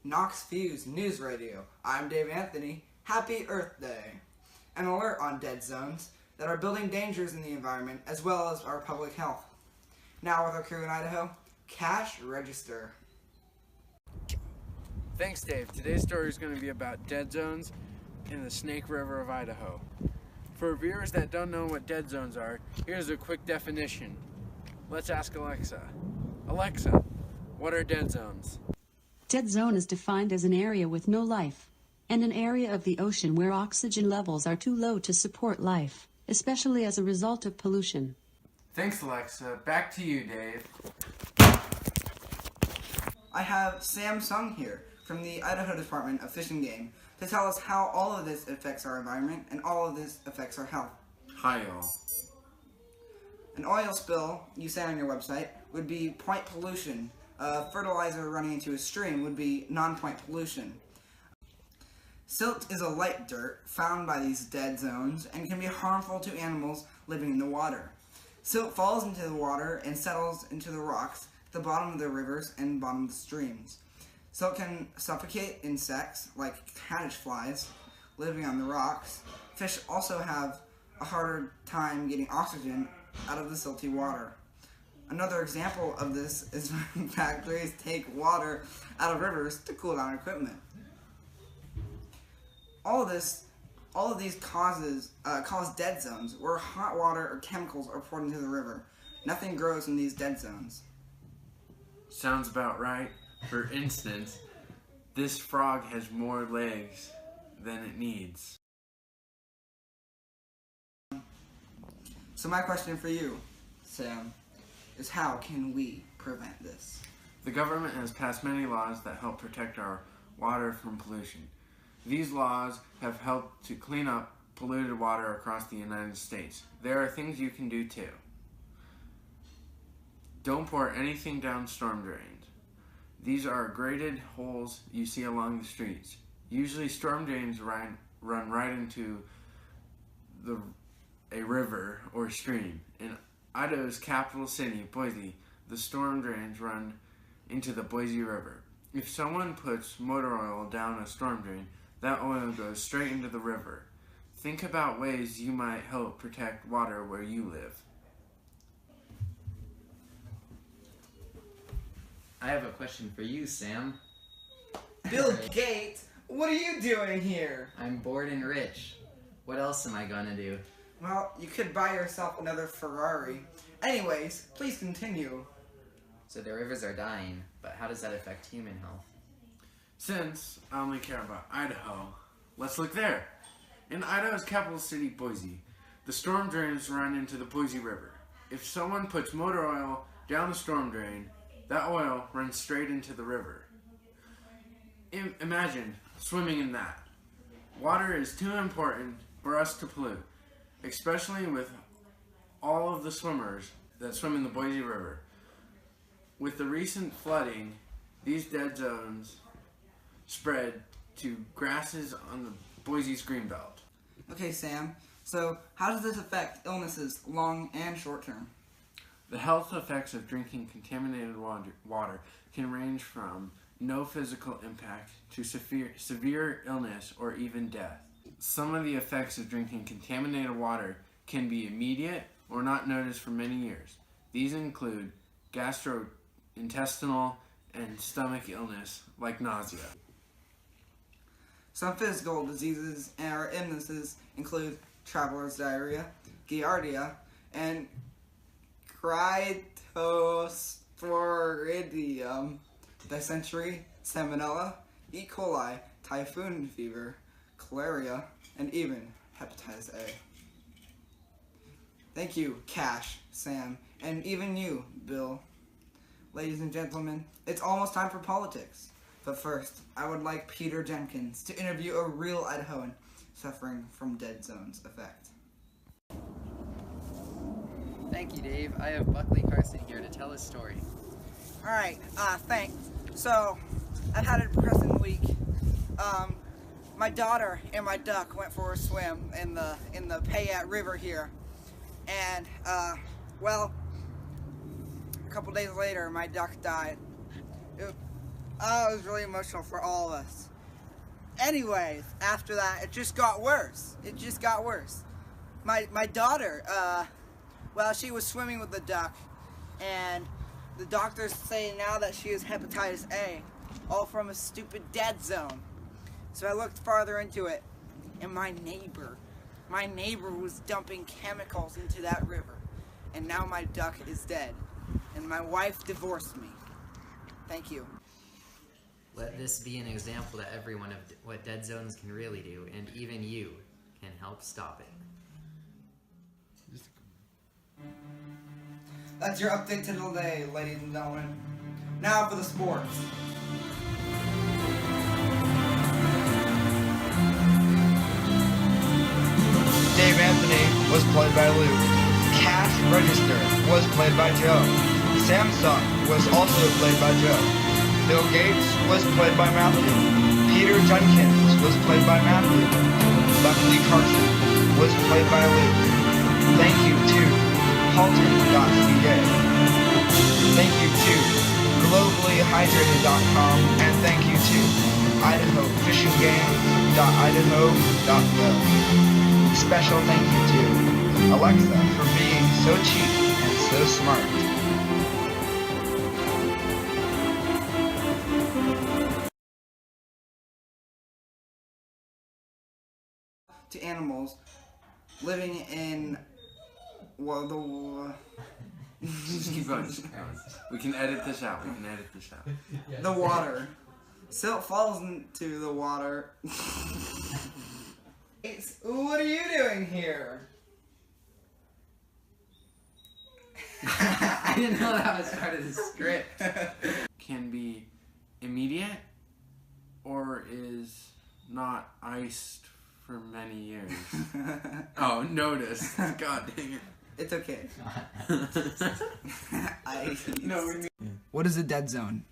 Knox Fuse News Radio. I'm Dave Anthony. Happy Earth Day. An alert on dead zones that are building dangers in the environment as well as our public health. Now with our crew in Idaho, Cash Register. Thanks, Dave. Today's story is going to be about dead zones in the Snake River of Idaho. For viewers that don't know what dead zones are, here's a quick definition. Let's ask Alexa. Alexa, what are dead zones? Dead zone is defined as an area with no life, and an area of the ocean where oxygen levels are too low to support life, especially as a result of pollution. Thanks, Alexa. Back to you, Dave. I have Sam Sung here from the Idaho Department of Fish and Game to tell us how all of this affects our environment and all of this affects our health. Hi, y'all. An oil spill you say on your website would be point pollution. Fertilizer running into a stream would be non-point pollution. Silt is a light dirt found by these dead zones and can be harmful to animals living in the water. Silt falls into the water and settles into the rocks at the bottom of the rivers and bottom of the streams. Silt can suffocate insects like caddisflies living on the rocks. Fish also have a harder time getting oxygen out of the silty water. Another example of this is when factories take water out of rivers to cool down equipment. All of these cause dead zones where hot water or chemicals are poured into the river. Nothing grows in these dead zones. Sounds about right. For instance, this frog has more legs than it needs. So my question for you, Sam, is how can we prevent this? The government has passed many laws that help protect our water from pollution. These laws have helped to clean up polluted water across the United States. There are things you can do too. Don't pour anything down storm drains. These are graded holes you see along the streets. Usually storm drains run right into a river or stream. In Idaho's capital city, Boise, the storm drains run into the Boise River. If someone puts motor oil down a storm drain, that oil goes straight into the river. Think about ways you might help protect water where you live. I have a question for you, Sam. Bill Gates, what are you doing here? I'm bored and rich. What else am I gonna do? Well, you could buy yourself another Ferrari. Anyways, please continue. So the rivers are dying, but how does that affect human health? Since I only care about Idaho, let's look there. In Idaho's capital city, Boise, the storm drains run into the Boise River. If someone puts motor oil down the storm drain, that oil runs straight into the river. Imagine swimming in that. Water is too important for us to pollute, especially with all of the swimmers that swim in the Boise River. With the recent flooding, these dead zones spread to grasses on the Boise's greenbelt. Okay, Sam, so how does this affect illnesses long and short term? The health effects of drinking contaminated water can range from no physical impact to severe illness or even death. Some of the effects of drinking contaminated water can be immediate or not noticed for many years. These include gastrointestinal and stomach illness like nausea. Some physical diseases or illnesses include traveler's diarrhea, giardia, and Cryptosporidium, dysentery, salmonella, E. coli, typhoon fever, cholera, and even hepatitis A. Thank you, Cash, Sam, and even you, Bill. Ladies and gentlemen, it's almost time for politics. But first, I would like Peter Jenkins to interview a real Idahoan suffering from dead zones effect. Thank you, Dave. I have Buckley Carson here to tell his story. Alright, thanks. So, I've had a depressing week. My daughter and my duck went for a swim in the Payette River here. And, well, a couple days later, my duck died. Oh, it was really emotional for all of us. Anyways, after that, it just got worse. It just got worse. My daughter, well, she was swimming with the duck, and the doctors say now that she has hepatitis A, all from a stupid dead zone. So I looked farther into it, and my neighbor was dumping chemicals into that river, and now my duck is dead, and my wife divorced me. Thank you. Let this be an example to everyone of what dead zones can really do, and even you can help stop it. That's your update to the day, ladies and gentlemen. Now for the sports. Dave Anthony was played by Luke. Cash Register was played by Joe. Samsung was also played by Joe. Bill Gates was played by Matthew. Peter Jenkins was played by Matthew. Buckley Carson was played by Luke. Thank you to Halton.ca. Thank you to GloballyHydrated.com, and thank you to IdahoFishingGames.idaho.gov. Special thank you to Alexa for being so cheap and so smart. To animals living in, well, Just keep going. We can edit this out. the water. Silt falls into the water. What are you doing here? I didn't know that was part of the script. Can be immediate or is not iced for many years. Oh, notice. God dang it. It's okay. What is a dead zone?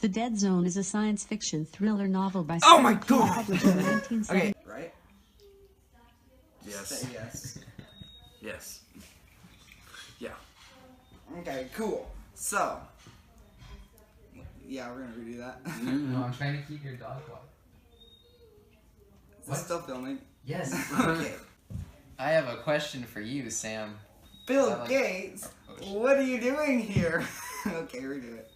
The Dead Zone is a science fiction thriller novel by Oh my Stephen King God! published in 1970. Okay. Right? Yes. Say yes. Yes. Yeah. Okay, cool. So, yeah, we're gonna redo that. No, I'm trying to keep your dog quiet. Is this still filming? Yes. Okay. I have a question for you, Sam. Bill Is that like- Gates, Oh, shit. what are you doing here? Okay, redo it.